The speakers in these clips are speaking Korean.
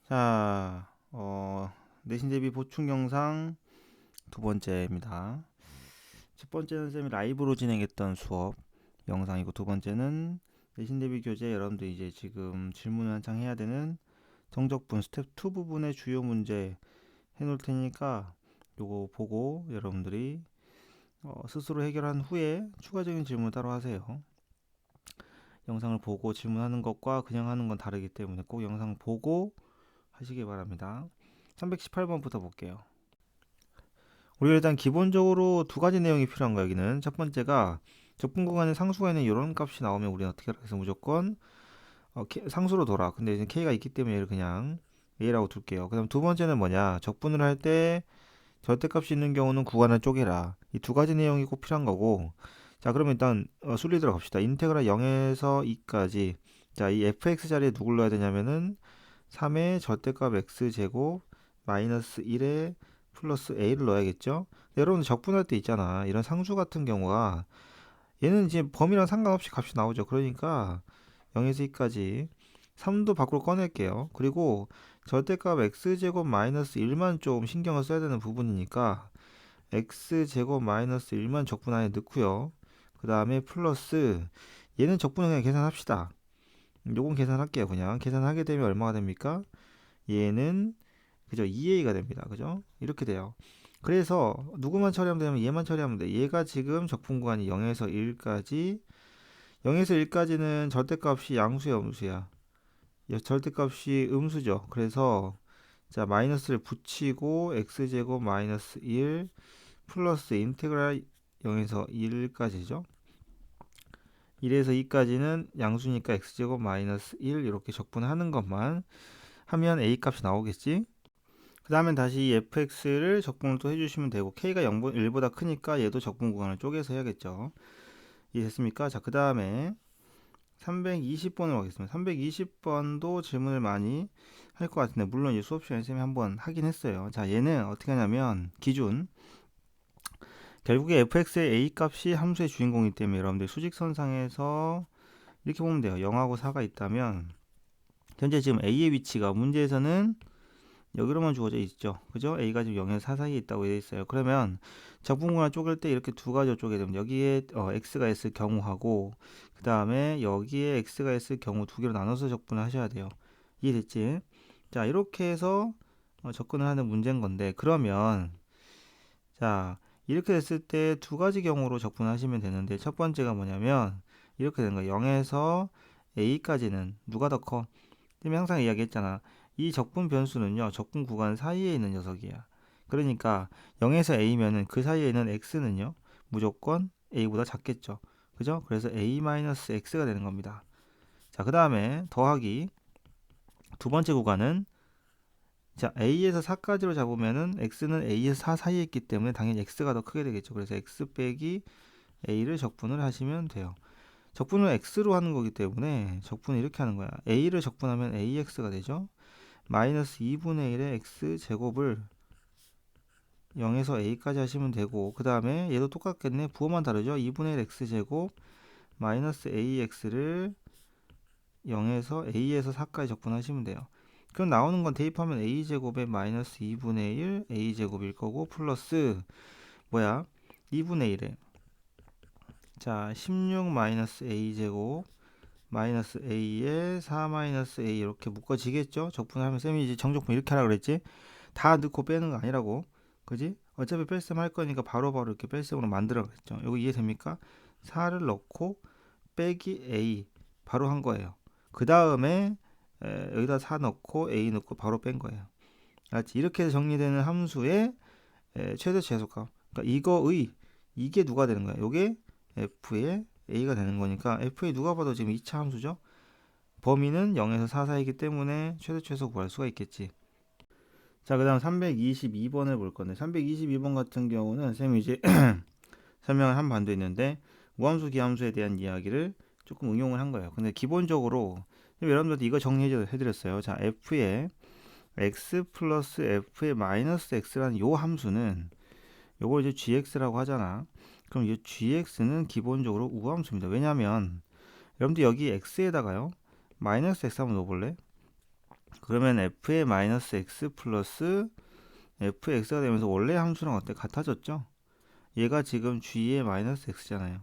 자, 내신 대비 보충 영상 두 번째입니다. 첫 번째는 쌤이 라이브로 진행했던 수업 영상이고, 두 번째는 내신 대비 교재 여러분들 이제 지금 질문을 한창 해야 되는 정적분 스텝 2 부분의 주요 문제 해놓을 테니까 요거 보고 여러분들이 스스로 해결한 후에 추가적인 질문 따로 하세요. 영상을 보고 질문하는 것과 그냥 하는 건 다르기 때문에 꼭 영상 보고 하시기 바랍니다. 318번부터 볼게요. 우리가 일단 기본적으로 두 가지 내용이 필요한 거야. 여기는 첫 번째가 적분 구간에 상수가 있는 이런 값이 나오면 우리는 어떻게 하라 해서 무조건 상수로 돌아. 근데 이제 k가 있기 때문에 얘를 그냥 a라고 둘게요. 그다음 두 번째는 뭐냐? 적분을 할 때 절대값이 있는 경우는 구간을 쪼개라. 이 두 가지 내용이 꼭 필요한 거고. 자, 그러면 일단 순리 들어갑시다. 인테그랄 0에서 2까지. 자, 이 fx 자리에 누굴 넣어야 되냐면은 3의 절대값 x제곱 마이너스 1에 플러스 a를 넣어야겠죠. 여러분 적분할 때 있잖아. 이런 상수 같은 경우가 얘는 이제 범위랑 상관없이 값이 나오죠. 그러니까 0에서 2까지 3도 밖으로 꺼낼게요. 그리고 절대값 x제곱 마이너스 1만 좀 신경을 써야 되는 부분이니까 x제곱 마이너스 1만 적분 안에 넣고요. 그 다음에 플러스 얘는 적분을 그냥 계산합시다. 요건 계산할게요. 그냥 계산하게 되면 얼마가 됩니까? 얘는 그죠? 2a가 됩니다. 그죠? 이렇게 돼요. 그래서 누구만 처리하면 되냐면 얘만 처리하면 돼. 얘가 지금 적분 구간이 0에서 1까지 0에서 1까지는 절대값이 양수야 음수야. 절대값이 음수죠. 그래서 자 마이너스를 붙이고 x제곱 마이너스 1 플러스 인테그랄 0에서 1까지죠. 1에서 2까지는 양수니까 x제곱 마이너스 1 이렇게 적분하는 것만 하면 a 값이 나오겠지. 그 다음에 다시 fx를 적분을 또 해주시면 되고 k가 0, 1보다 크니까 얘도 적분 구간을 쪼개서 해야겠죠. 이해됐습니까? 자, 그 다음에 320번으로 가겠습니다. 320번도 질문을 많이 할 것 같은데 물론 이 수업 시간에 쌤이 한번 하긴 했어요. 자, 얘는 어떻게 하냐면 기준 결국에 fx의 a 값이 함수의 주인공이기 때문에 여러분들 수직선상에서 이렇게 보면 돼요. 0하고 4가 있다면 현재 지금 a의 위치가 문제에서는 여기로만 주어져 있죠. 그죠? a가 지금 0에서 4 사이에 있다고 되어 있어요. 그러면 적분구간을 쪼갤 때 이렇게 두 가지로 쪼개야 됩니다. 여기에 x가 있을 경우하고 그 다음에 여기에 x가 있을 경우 두 개로 나눠서 적분을 하셔야 돼요. 이해됐지? 자, 이렇게 해서 접근을 하는 문제인 건데 그러면 자, 이렇게 됐을 때 두 가지 경우로 접근하시면 되는데 첫 번째가 뭐냐면 이렇게 되는 거예요. 0에서 a까지는 누가 더 커? 지금 항상 이야기했잖아. 이 적분 변수는요, 적분 구간 사이에 있는 녀석이야. 그러니까 0에서 a면은 그 사이에 있는 x는요, 무조건 a보다 작겠죠. 그죠? 그래서 a-x가 되는 겁니다. 자, 그 다음에 더하기 두 번째 구간은 자, a에서 4까지로 잡으면은 x는 a에서 4 사이에 있기 때문에 당연히 x가 더 크게 되겠죠. 그래서 x 빼기 a를 적분을 하시면 돼요. 적분을 x로 하는 거기 때문에 적분을 이렇게 하는 거야. a를 적분하면 ax가 되죠. 마이너스 2분의 1의 x제곱을 0에서 a까지 하시면 되고 그 다음에 얘도 똑같겠네. 부호만 다르죠. 2분의 1 x제곱 마이너스 ax를 0에서 a에서 4까지 적분하시면 돼요. 그럼 나오는 건 대입하면 a제곱에 마이너스 2분의 1 a제곱일 거고 플러스 뭐야 2분의 1에 자 16 마이너스 a제곱 마이너스 a에 4 마이너스 a 이렇게 묶어지겠죠. 적분하면 쌤이 이제 정적분 이렇게 하라 그랬지. 다 넣고 빼는 거 아니라고. 그지? 어차피 뺄셈 할 거니까 바로바로 이렇게 뺄셈으로 만들어겠죠. 이거 이해됩니까? 4를 넣고 빼기 a 바로 한 거예요. 그 다음에 여기다 4 넣고 a 넣고 바로 뺀 거예요. 알았지? 이렇게 정리되는 함수의 최대 최소값. 그러니까 이거의 이게 누가 되는 거야? 이게 f의 a가 되는 거니까 f의 누가 봐도 지금 2차 함수죠. 범위는 0에서 4 사이기 때문에 최대 최소 구할 수가 있겠지. 자, 그 다음 322번을 볼 건데 322번 같은 경우는 쌤이 이제 설명을 한 반도 있는데 무함수 기함수에 대한 이야기를 조금 응용을 한 거예요. 근데 기본적으로 여러분들한테 이거 정리해 드렸어요. 자, f의 x 플러스 f의 마이너스 x라는 요 함수는 요걸 이제 gx라고 하잖아. 그럼 이 gx는 기본적으로 우함수입니다. 왜냐하면 여러분들 여기 x에다가요 마이너스 x 한번 넣어볼래? 그러면 f의 마이너스 x 플러스 fx가 되면서 원래 함수랑 어때? 같아졌죠? 얘가 지금 g의 마이너스 x잖아요.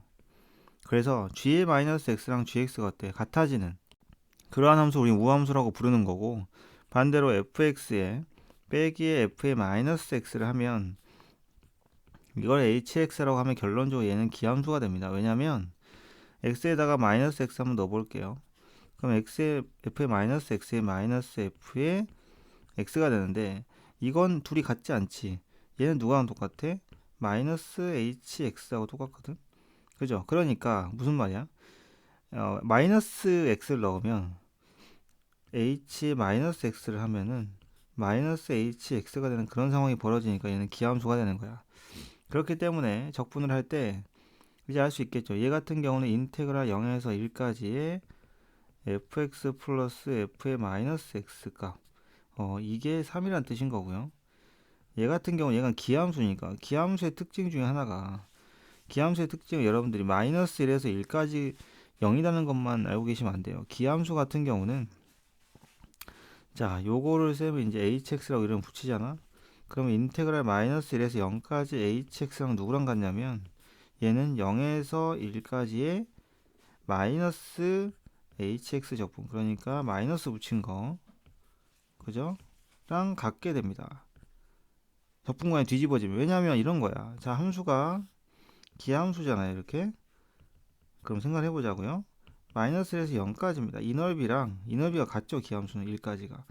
그래서 g의 마이너스 x랑 gx가 어때? 같아지는 그러한 함수 우리 우함수라고 부르는 거고, 반대로 fx에 빼기에 f의 마이너스 x를 하면 이걸 hx라고 하면 결론적으로 얘는 기함수가 됩니다. 왜냐면 x에다가 마이너스 x 한번 넣어볼게요. 그럼 f의 마이너스 x의 마이너스 f의 x가 되는데, 이건 둘이 같지 않지. 얘는 누구랑 똑같아? 마이너스 hx하고 똑같거든. 그죠? 그러니까 무슨 말이야? 마이너스 x를 넣으면 h 마이너스 x를 하면은 마이너스 hx가 되는 그런 상황이 벌어지니까 얘는 기함수가 되는 거야. 그렇기 때문에 적분을 할 때 이제 알 수 있겠죠. 얘 같은 경우는 인테그랄 0에서 1까지의 fx 플러스 f의 마이너스 x 값, 이게 3이란 뜻인 거고요. 얘 같은 경우 얘가 기함수니까 기함수의 특징 중에 하나가, 기함수의 특징은 여러분들이 마이너스 1에서 1까지 0이라는 것만 알고 계시면 안 돼요. 기함수 같은 경우는, 자, 요거를 쌤은 이제 hx라고 이름 붙이잖아. 그러면 인테그랄 마이너스 1에서 0까지 hx랑 누구랑 같냐면 얘는 0에서 1까지의 마이너스 hx 적분, 그러니까 마이너스 붙인 거, 그죠? 랑 같게 됩니다. 적분관이 뒤집어지면. 왜냐면 이런 거야. 자, 함수가 기함수잖아요, 이렇게. 그럼 생각을 해보자고요. 마이너스 1에서 0까지입니다. 이 넓이가 같죠, 기함수는 1까지가.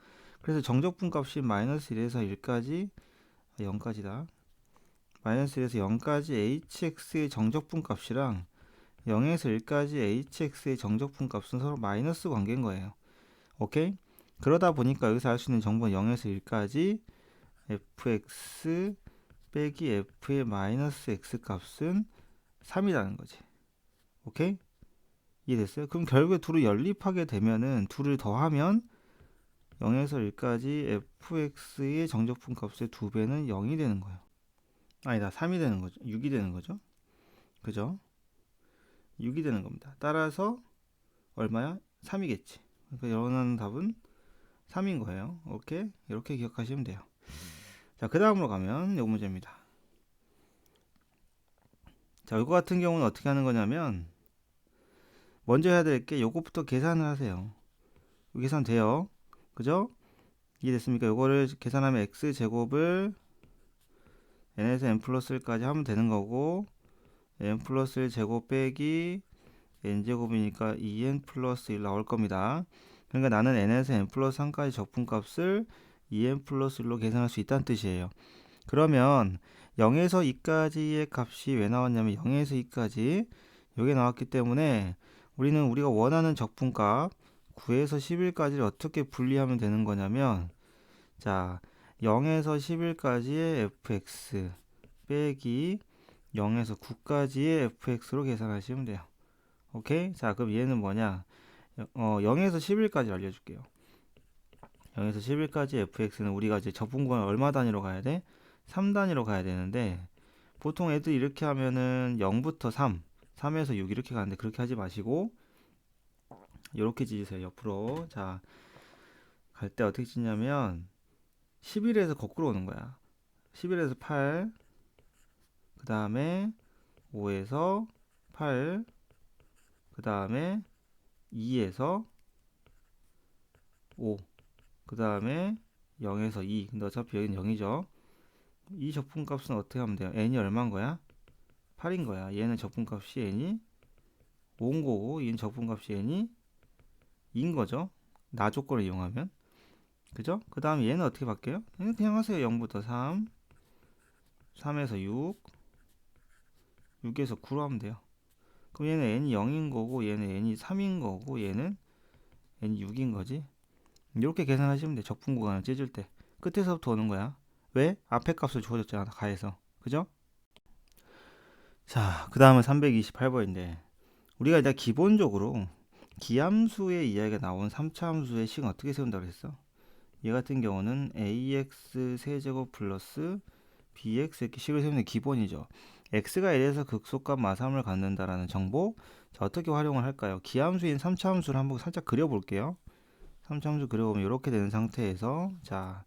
그래서 정적분 값이 마이너스 1에서 1까지, 0까지다. 마이너스 1에서 0까지 hx의 정적분 값이랑 0에서 1까지 hx의 정적분 값은 서로 마이너스 관계인 거예요. 오케이? 그러다 보니까 여기서 알 수 있는 정보는 0에서 1까지 fx 빼기 f의 마이너스 x 값은 3이라는 거지. 오케이? 이해됐어요? 그럼 결국에 둘을 연립하게 되면은 둘을 더하면 0에서 1까지 fx의 정적분 값의 2배는 0이 되는 거예요. 아니다, 3이 되는 거죠. 6이 되는 거죠. 그죠? 6이 되는 겁니다. 따라서 얼마야? 3이겠지. 그러니까 원하는 답은 3인 거예요. 오케이? 이렇게 기억하시면 돼요. 자, 그 다음으로 가면 이 문제입니다. 자, 이거 같은 경우는 어떻게 하는 거냐면, 먼저 해야 될 게 요것부터 계산을 하세요. 계산 돼요. 그죠? 이해됐습니까? 요거를 계산하면 x제곱을 n에서 n 플러스 1까지 하면 되는 거고, n 플러스 1 제곱 빼기 n제곱이니까 2n 플러스 1 나올 겁니다. 그러니까 나는 n에서 n 플러스 3까지 적분값을 2n 플러스 1로 계산할 수 있다는 뜻이에요. 그러면 0에서 2까지의 값이 왜 나왔냐면 0에서 2까지 여기 나왔기 때문에 우리가 원하는 적분값 9에서 11까지를 어떻게 분리하면 되는 거냐면, 자, 0에서 11까지의 fx 빼기 0에서 9까지의 fx로 계산하시면 돼요. 오케이? 자, 그럼 얘는 뭐냐? 0에서 11까지 알려줄게요. 0에서 11까지 fx는 우리가 이제 적분구간을 얼마 단위로 가야 돼? 3단위로 가야 되는데, 보통 애들 이렇게 하면은 0부터 3, 3에서 6 이렇게 가는데 그렇게 하지 마시고 이렇게 찢으세요. 옆으로. 자, 갈 때 어떻게 찢냐면 11에서 거꾸로 오는 거야. 11에서 8, 그 다음에 5에서 8, 그 다음에 2에서 5, 그 다음에 0에서 2. 근데 어차피 여기는 0이죠. 이 적분값은 어떻게 하면 돼요? n이 얼마인 거야? 8인 거야. 얘는 적분값이 n이 5인 거고, 얘는 적분값이 n이 2인 거죠. 나 조건을 이용하면. 그죠? 그 다음에 얘는 어떻게 바뀌어요? 그냥 하세요. 0부터 3, 3에서 6, 6에서 9로 하면 돼요. 그럼 얘는 n이 0인 거고, 얘는 n이 3인 거고, 얘는 n이 6인 거지. 이렇게 계산하시면 돼. 적분 구간을 찢을 때 끝에서부터 오는 거야. 왜? 앞에 값을 주어졌잖아, 가해서. 그죠? 자, 그 다음은 328번인데, 우리가 일단 기본적으로 기함수의 이야기가 나온 3차 함수의 식은 어떻게 세운다고 했어? 얘 같은 경우는 ax 세제곱 플러스 bx 이렇게 식을 세우는 게 기본이죠. x가 1에서 극소값 마삼을 갖는다라는 정보. 자, 어떻게 활용을 할까요? 기함수인 3차 함수를 한번 살짝 그려볼게요. 3차함수 그려보면 이렇게 되는 상태에서 자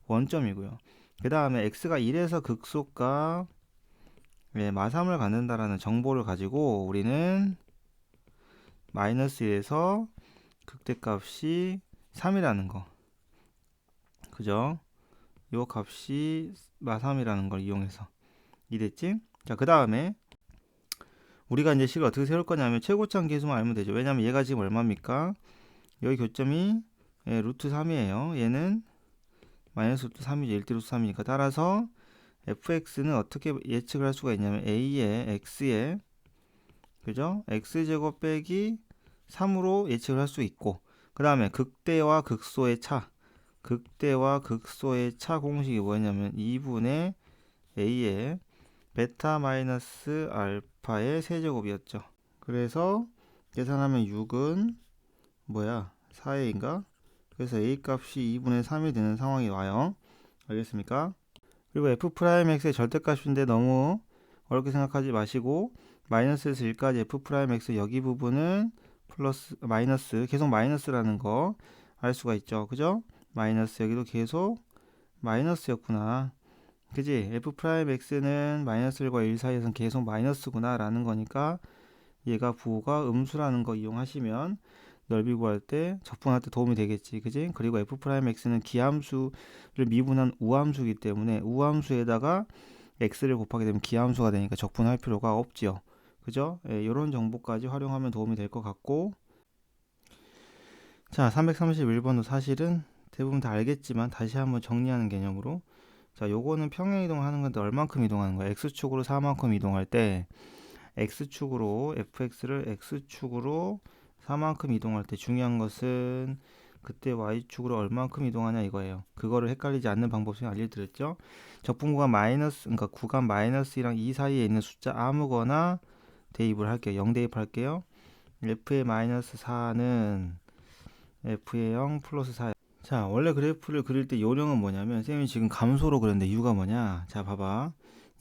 원점이고요. 그 다음에 x가 1에서 극소가 마삼을 갖는다라는 정보를 가지고 우리는 마이너스 1에서 극대값이 3이라는 거, 그죠? 요 값이 마3이라는 걸 이용해서 이랬지? 자, 그 다음에 우리가 이제 식을 어떻게 세울 거냐면 최고점 계수만 알면 되죠. 왜냐면 얘가 지금 얼마입니까? 여기 교점이 루트 3이에요. 얘는 마이너스 루트 3이죠. 1대 루트 3이니까. 따라서 fx는 어떻게 예측을 할 수가 있냐면 a의 x의, 그죠? x제곱 빼기 3으로 예측을 할 수 있고, 그 다음에 극대와 극소의 차, 극대와 극소의 차 공식이 뭐였냐면 2분의 a의 베타 마이너스 알파의 세제곱이었죠. 그래서 계산하면 6은 뭐야? 4a인가? 그래서 a 값이 2분의 3이 되는 상황이 와요. 알겠습니까? 그리고 f'x의 절대값인데 너무 어렵게 생각하지 마시고 마이너스에서 1까지 f'x 여기 부분은 플러스 마이너스 계속 마이너스라는 거 알 수가 있죠. 그죠? 마이너스 여기도 계속 마이너스였구나. 그지? f'x는 마이너스 1과 1 사이에서는 계속 마이너스구나 라는 거니까 얘가 부호가 음수라는 거 이용하시면 넓이 구할 때 적분할 때 도움이 되겠지. 그지? 그리고 f'x는 기함수를 미분한 우함수이기 때문에 우함수에다가 x를 곱하게 되면 기함수가 되니까 적분할 필요가 없지요. 그죠? 이런 정보까지 활용하면 도움이 될 것 같고, 자 331번도 사실은 대부분 다 알겠지만 다시 한번 정리하는 개념으로, 자 요거는 평행 이동하는 건데 얼만큼 이동하는 거야? x축으로 4만큼 이동할 때 x축으로 fx를 x축으로 4만큼 이동할 때 중요한 것은 그때 y축으로 얼만큼 이동하냐 이거예요. 그거를 헷갈리지 않는 방법 중에 알려드렸죠. 적분 구간 마이너스, 그러니까 구간 마이너스 2랑 2 사이에 있는 숫자 아무거나 대입을 할게요. 0 대입할게요. f의 마이너스 4는 f의 0 플러스 4. 자, 원래 그래프를 그릴 때 요령은 뭐냐면, 쌤이 지금 감소로 그렸는데 이유가 뭐냐? 자, 봐봐.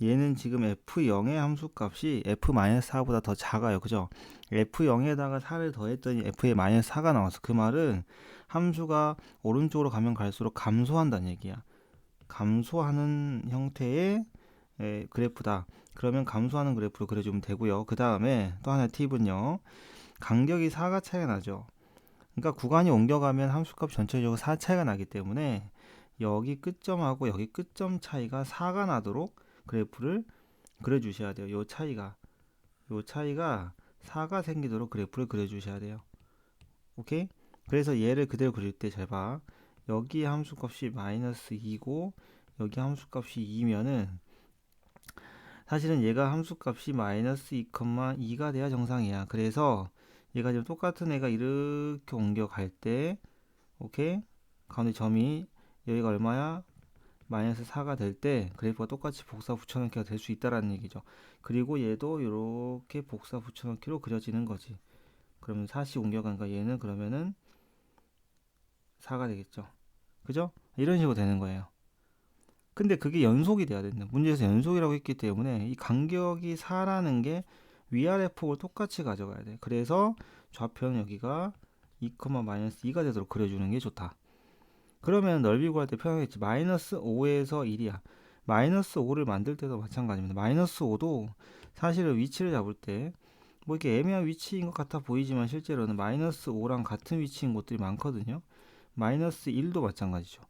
얘는 지금 f0의 함수값이 f-4보다 더 작아요. 그죠? f0에다가 4를 더했더니 f의 마이너스 4가 나왔어. 그 말은 함수가 오른쪽으로 가면 갈수록 감소한다는 얘기야. 감소하는 형태의 그래프다. 그러면 감소하는 그래프로 그려주면 되고요. 그 다음에 또 하나 팁은요. 간격이 4가 차이가 나죠. 그러니까 구간이 옮겨가면 함수값 전체적으로 4 차이가 나기 때문에 여기 끝점하고 여기 끝점 차이가 4가 나도록 그래프를 그려주셔야 돼요. 요 차이가 4가 생기도록 그래프를 그려주셔야 돼요. 오케이? 그래서 얘를 그대로 그릴 때 잘 봐. 여기 함수값이 마이너스 2고 여기 함수값이 2면은 사실은 얘가 함수값이 마이너스 2,2가 돼야 정상이야. 그래서 얘가 지금 똑같은 애가 이렇게 옮겨갈 때, 오케이? 가운데 점이 여기가 얼마야? 마이너스 4가 될 때 그래프가 똑같이 복사 붙여넣기가 될 수 있다라는 얘기죠. 그리고 얘도 이렇게 복사 붙여넣기로 그려지는 거지. 그러면 4씩 옮겨가니까 얘는 그러면은 4가 되겠죠. 그죠? 이런 식으로 되는 거예요. 근데 그게 연속이 돼야 된다. 문제에서 연속이라고 했기 때문에 이 간격이 4라는 게 위아래 폭을 똑같이 가져가야 돼. 그래서 좌표는 여기가 2, 마이너스 2가 되도록 그려주는 게 좋다. 그러면 넓이 구할 때 표현했지. 마이너스 5에서 1이야. 마이너스 5를 만들 때도 마찬가지입니다. 마이너스 5도 사실은 위치를 잡을 때 뭐 이렇게 애매한 위치인 것 같아 보이지만 실제로는 마이너스 5랑 같은 위치인 곳들이 많거든요. 마이너스 1도 마찬가지죠.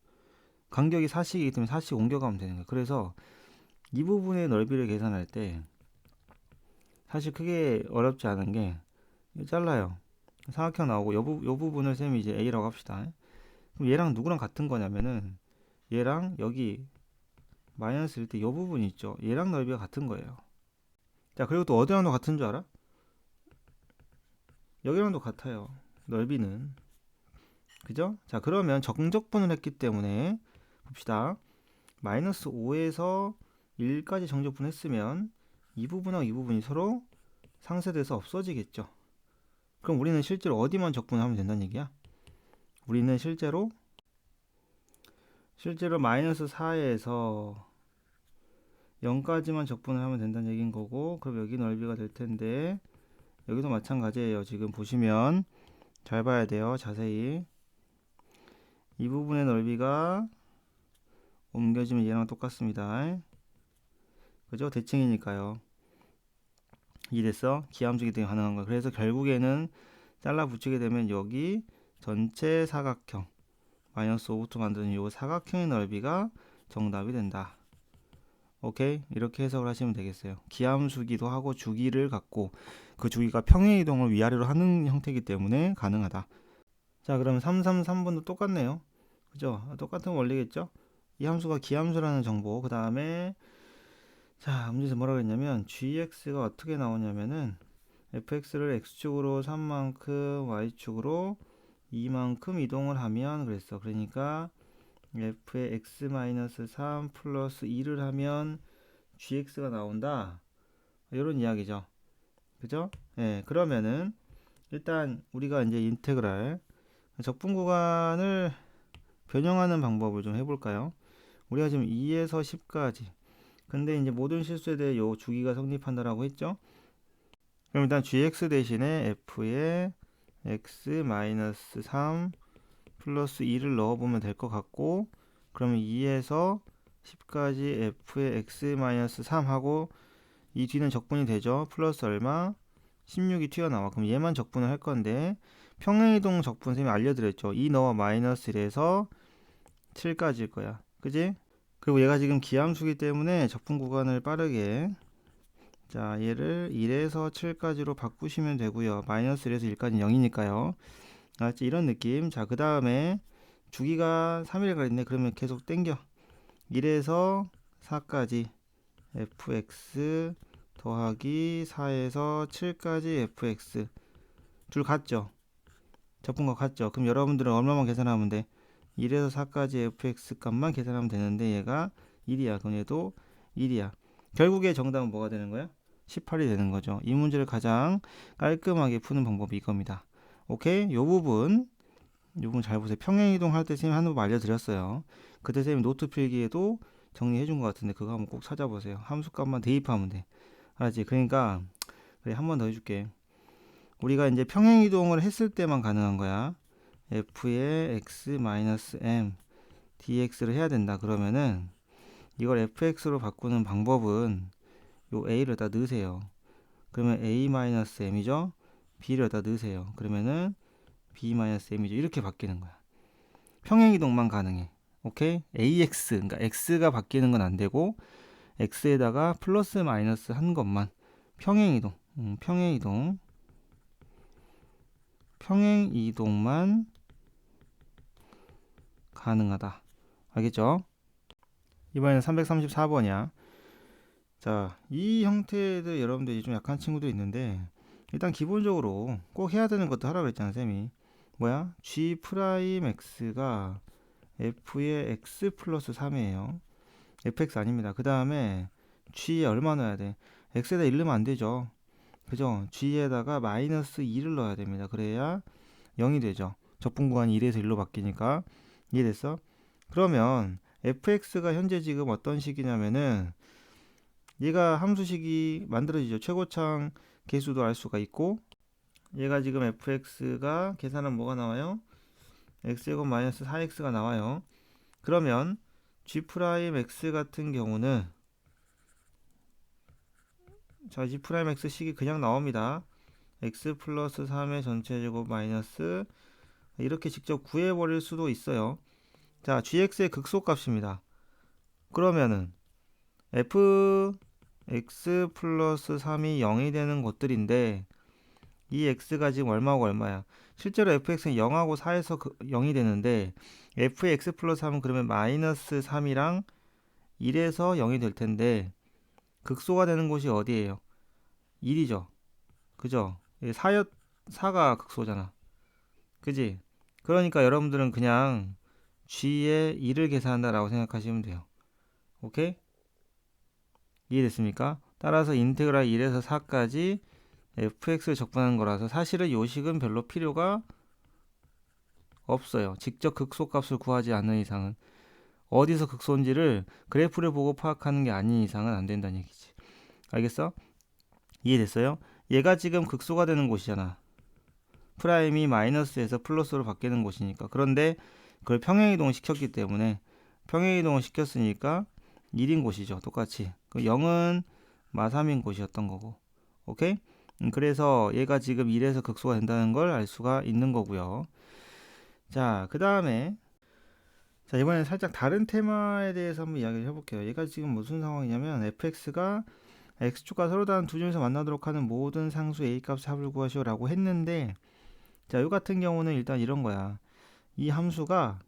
간격이 4씩이기 때문에 4씩 옮겨가면 되는 거예요. 그래서 이 부분의 넓이를 계산할 때 사실 크게 어렵지 않은 게 잘라요. 삼각형 나오고 요 부분을 쌤이 이제 A라고 합시다. 그럼 얘랑 누구랑 같은 거냐면은 얘랑 여기 마이너스일 때 요 부분이 있죠. 얘랑 넓이가 같은 거예요. 자, 그리고 또 어디랑도 같은 줄 알아? 여기랑도 같아요. 넓이는. 그죠? 자, 그러면 정적분을 했기 때문에 봅시다. 마이너스 5에서 1까지 정적분 했으면 이 부분하고 이 부분이 서로 상쇄돼서 없어지겠죠. 그럼 우리는 실제로 어디만 적분하면 된다는 얘기야? 우리는 실제로 마이너스 4에서 0까지만 적분을 하면 된다는 얘기인 거고, 그럼 여기 넓이가 될 텐데 여기도 마찬가지예요. 지금 보시면 잘 봐야 돼요. 자세히. 이 부분의 넓이가 옮겨지면 얘랑 똑같습니다. 그죠? 대칭이니까요. 이해됐어? 기함수기 때문에 가능한 거야. 그래서 결국에는 잘라 붙이게 되면 여기 전체 사각형 마이너스 5부터 만드는 이 사각형의 넓이가 정답이 된다. 오케이? 이렇게 해석을 하시면 되겠어요. 기함수기도 하고 주기를 갖고 그 주기가 평행이동을 위아래로 하는 형태이기 때문에 가능하다. 자, 그럼 333번도 똑같네요. 그죠? 똑같은 원리겠죠? 이 함수가 기함수라는 정보. 그 다음에 자, 문제에서 뭐라고 했냐면 gx가 어떻게 나오냐면은 fx를 x축으로 3만큼 y축으로 2만큼 이동을 하면 그랬어. 그러니까 f의 x-3 플러스 2를 하면 gx가 나온다. 이런 이야기죠. 그죠? 예, 그러면은 일단 우리가 이제 인테그랄 적분 구간을 변형하는 방법을 좀 해볼까요? 우리가 지금 2에서 10까지 근데 이제 모든 실수에 대해 요 주기가 성립한다라고 했죠? 그럼 일단 gx 대신에 f의 x-3 플러스 2를 넣어보면 될 것 같고 그러면 2에서 10까지 f의 x-3 하고 이 뒤는 적분이 되죠. 플러스 얼마? 16이 튀어나와. 그럼 얘만 적분을 할 건데 평행이동 적분 선생님이 알려드렸죠. 2 넣어 마이너스 1에서 7까지일 거야. 그지? 그리고 얘가 지금 기함수기 때문에 적분 구간을 빠르게 자 얘를 1에서 7까지로 바꾸시면 되고요. 마이너스 1에서 1까지 0이니까요. 알았지? 이런 느낌. 자, 그 다음에 주기가 3일가 있네. 그러면 계속 땡겨. 1에서 4까지 fx 더하기 4에서 7까지 fx 둘 같죠? 적분과 같죠? 그럼 여러분들은 얼마만 계산하면 돼? 1에서 4까지 fx 값만 계산하면 되는데 얘가 1이야. 그럼 얘도 1이야. 결국에 정답은 뭐가 되는 거야? 18이 되는 거죠. 이 문제를 가장 깔끔하게 푸는 방법이 이겁니다. 오케이? 요 부분 잘 보세요. 평행이동 할 때 선생님이 하는 법 알려드렸어요. 그때 선생님 노트 필기에도 정리해 준 것 같은데 그거 한번 꼭 찾아보세요. 함수값만 대입하면 돼. 알았지? 그러니까 그래 한 번 더 해줄게. 우리가 이제 평행이동을 했을 때만 가능한 거야. f의 x-m dx를 해야 된다. 그러면은 이걸 fx로 바꾸는 방법은 요 a를 여기다 넣으세요. 그러면 a-m이죠. b를 여기다 넣으세요. 그러면은 b-m이죠. 이렇게 바뀌는 거야. 평행이동만 가능해. 오케이? ax 그러니까 x가 바뀌는 건 안 되고 x에다가 플러스 마이너스 한 것만 평행이동만 가능하다. 알겠죠? 이번에는 334번이야. 자, 이 형태도 여러분들이 좀 약한 친구도 있는데 일단 기본적으로 꼭 해야 되는 것도 하라고 그랬잖아, 쌤이. 뭐야? g 프라임 x가 f의 x 플러스 3이에요. fx 아닙니다. 그 다음에 g에 얼마 넣어야 돼? x에다 1 넣으면 안 되죠. 그죠? g에다가 마이너스 2를 넣어야 됩니다. 그래야 0이 되죠. 적분 구간이 1에서 1로 바뀌니까. 이해됐어? 그러면 fx가 현재 지금 어떤 식이냐면은 얘가 함수식이 만들어지죠. 최고창 개수도 알 수가 있고 얘가 지금 fx가 계산하면 뭐가 나와요? x제곱 마이너스 4x가 나와요. 그러면 g 프라임 x 같은 경우는 자, g 프라임 x 식이 그냥 나옵니다. x 플러스 3의 전체 제곱 마이너스 이렇게 직접 구해버릴 수도 있어요. 자, gx의 극소값입니다. 그러면은 fx 플러스 3이 0이 되는 것들인데 이 x가 지금 얼마고 얼마야? 실제로 fx는 0하고 4에서 0이 되는데 f의 x 플러스 3은 그러면 마이너스 3이랑 1에서 0이 될 텐데 극소가 되는 곳이 어디예요? 1이죠. 그죠? 4가 극소잖아. 그지? 그러니까 여러분들은 그냥 g의 2를 계산한다라고 생각하시면 돼요. 오케이? 이해됐습니까? 따라서 인테그랄 1에서 4까지 fx를 적분하는 거라서 사실은 요식은 별로 필요가 없어요. 직접 극소값을 구하지 않는 이상은 어디서 극소인지를 그래프를 보고 파악하는 게 아닌 이상은 안 된다는 얘기지. 알겠어? 이해됐어요? 얘가 지금 극소가 되는 곳이잖아. 프라임이 마이너스에서 플러스로 바뀌는 곳이니까. 그런데 그걸 평행이동 시켰기 때문에 평행이동을 시켰으니까 1인 곳이죠. 똑같이. 그 0은 마3인 곳이었던 거고. 오케이? 그래서 얘가 지금 1에서 극소가 된다는 걸 알 수가 있는 거고요. 자, 그 다음에 자, 이번엔 살짝 다른 테마에 대해서 한번 이야기를 해볼게요. 얘가 지금 무슨 상황이냐면 fx가 x축과 서로 다른 두 점에서 만나도록 하는 모든 상수 a 값의 합을 구하시오 라고 했는데, 자, 이 같은 경우는 일단 이런 거야. 이 함수가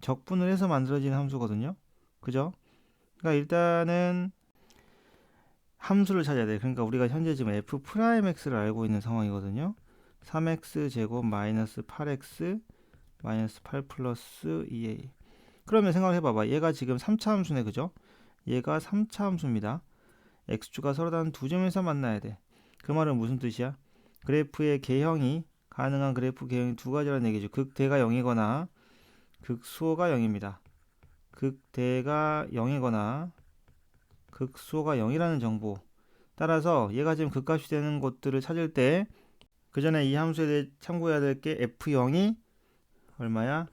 적분을 해서 만들어지는 함수거든요. 그죠? 그러니까 일단은 함수를 찾아야 돼. 그러니까 우리가 현재 지금 f'x를 알고 있는 상황이거든요. 3x 제곱 마이너스 8x 마이너스 8 플러스 2a. 그러면 생각을 해봐봐. 얘가 지금 3차 함수네. 그죠? 얘가 3차 함수입니다. x축과 서로 다른 두 점에서 만나야 돼. 그 말은 무슨 뜻이야? 그래프의 개형이 가능한 그래프 개형이 두 가지라는 얘기죠. 극대가 0이거나 극소가 0입니다. 극대가 0이거나 극소가 0이라는 정보. 따라서 얘가 지금 극값이 되는 곳들을 찾을 때 그 전에 이 함수에 대해 참고해야 될 게 f0이 얼마야?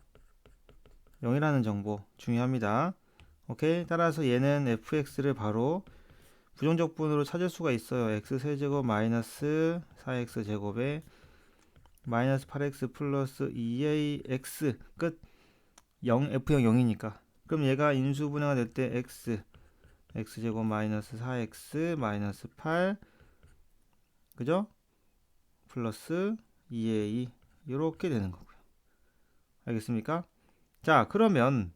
0이라는 정보 중요합니다. 오케이? 따라서 얘는 fx를 바로 부정적분으로 찾을 수가 있어요. x세제곱 마이너스 4x 제곱에 마이너스 8x 플러스 2ax 끝. 0 f0 0이니까. 그럼 얘가 인수분해가 될 때 x제곱 마이너스 4x 마이너스 8 그죠? 플러스 2a 이렇게 되는 거고요. 알겠습니까? 자, 그러면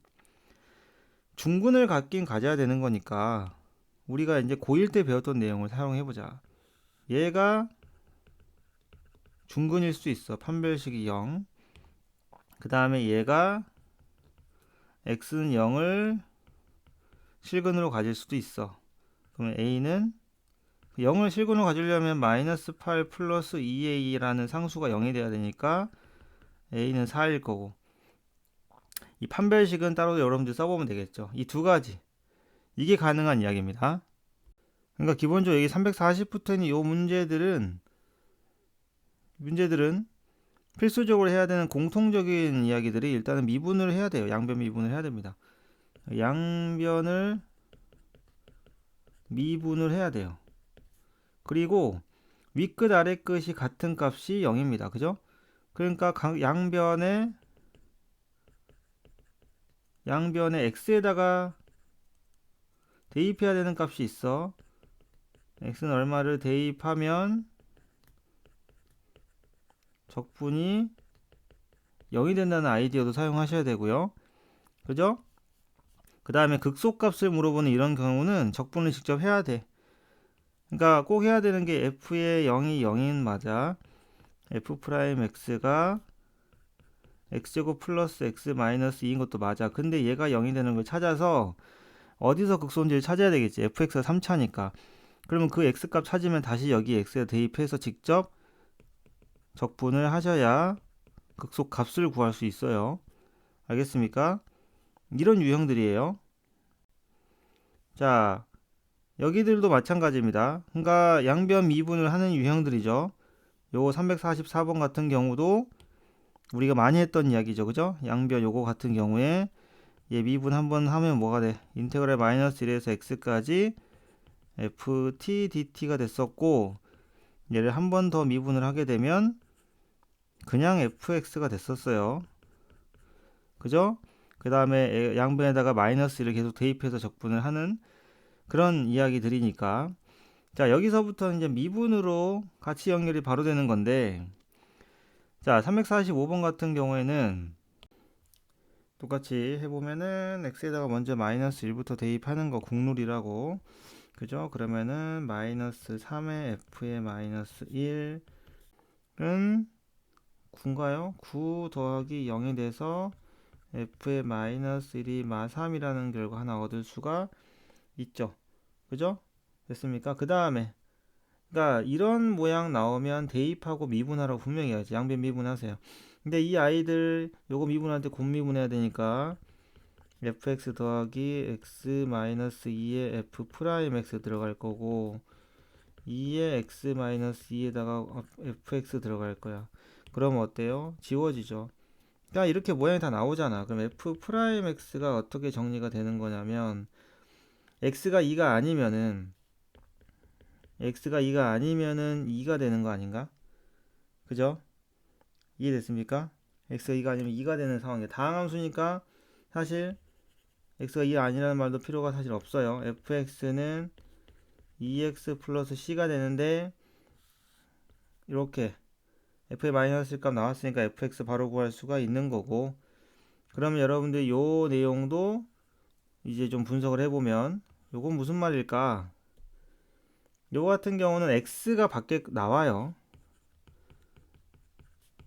중근을 갖긴 가져야 되는 거니까 우리가 이제 고1 때 배웠던 내용을 사용해 보자. 얘가 중근일 수 있어. 판별식이 0. 그 다음에 얘가 x는 0을 실근으로 가질 수도 있어. 그러면 a는 0을 실근으로 가지려면 마이너스 8 플러스 2a라는 상수가 0이 돼야 되니까 a는 4일 거고, 이 판별식은 따로 여러분들 써보면 되겠죠. 이 두 가지 이게 가능한 이야기입니다. 그러니까 기본적으로 여기 340부터 있는 이 문제들은 필수적으로 해야 되는 공통적인 이야기들이 일단은 미분을 해야 돼요. 양변 미분을 해야 됩니다. 양변을 미분을 해야 돼요. 그리고 윗끝 아래끝이 같은 값이 0입니다. 그죠? 그러니까 양변에 x에다가 대입해야 되는 값이 있어. x는 얼마를 대입하면 적분이 0이 된다는 아이디어도 사용하셔야 되고요. 그죠? 그 다음에 극소값을 물어보는 이런 경우는 적분을 직접 해야 돼. 그러니까 꼭 해야 되는 게 f의 0이 0인 맞아. f'x가 x제곱 플러스 x 마이너스 2인 것도 맞아. 근데 얘가 0이 되는 걸 찾아서 어디서 극소인지를 찾아야 되겠지. fx가 3차니까. 그러면 그 x값 찾으면 다시 여기 x에 대입해서 직접 적분을 하셔야 극소 값을 구할 수 있어요. 알겠습니까? 이런 유형들이에요. 자, 여기들도 마찬가지입니다. 그러니까 양변 미분을 하는 유형들이죠. 요거 344번 같은 경우도 우리가 많이 했던 이야기죠. 그죠? 양변 요거 같은 경우에 얘 미분 한번 하면 뭐가 돼? 인테그랄 마이너스 1에서 x까지 ft dt가 됐었고, 얘를 한 번 더 미분을 하게 되면 그냥 fx가 됐었어요. 그죠? 그 다음에 양변에다가 마이너스 1을 계속 대입해서 적분을 하는 그런 이야기들이니까, 자, 여기서부터는 이제 미분으로 같이 연결이 바로 되는 건데, 자, 345번 같은 경우에는 똑같이 해보면은 x에다가 먼저 마이너스 1부터 대입하는 거 국룰이라고. 그죠? 그러면은 마이너스 3의 f의 마이너스 1은 9인가요? 9 더하기 0이 돼서 f의 마이너스 1이 마3이라는 결과 하나 얻을 수가 있죠. 그죠? 됐습니까? 그 다음에 그러니까 이런 모양 나오면 대입하고 미분하라고 분명히 해야지. 양변 미분하세요. 근데 이 아이들 요거 미분할 때 곱 미분해야 되니까 fx 더하기 x 마이너스 2의 f 프라임 x 들어갈 거고, 2의 x 마이너스 2에다가 fx 들어갈 거야. 그럼 어때요? 지워지죠. 야, 이렇게 모양이 다 나오잖아. 그럼 f 프라임 x가 어떻게 정리가 되는 거냐면 x가 2가 아니면은 2가 되는 거 아닌가? 그죠? 이해됐습니까? x가 2가 아니면 2가 되는 상황이에요. 다항함수니까 사실 x가 2가 아니라는 말도 필요가 사실 없어요. fx는 2x 플러스 c가 되는데 이렇게 f의 마이너스 값 나왔으니까 fx 바로 구할 수가 있는 거고, 그러면 여러분들 요 내용도 이제 좀 분석을 해보면 요건 무슨 말일까? 요 같은 경우는 x가 밖에 나와요.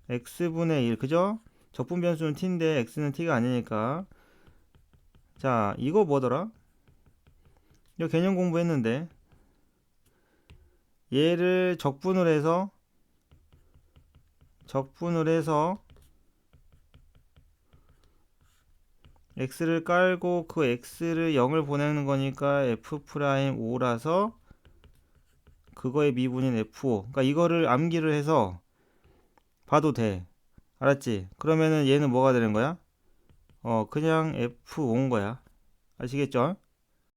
x분의 1, 그죠? 적분 변수는 t인데 x는 t가 아니니까. 자, 이거 뭐더라? 이거 개념 공부했는데 얘를 적분을 해서 x를 깔고 그 x를 0을 보내는 거니까 f'5라서 그거의 미분인 f5. 그러니까 이거를 암기를 해서 봐도 돼. 알았지? 그러면은 얘는 뭐가 되는 거야? 그냥 f5인 거야. 아시겠죠?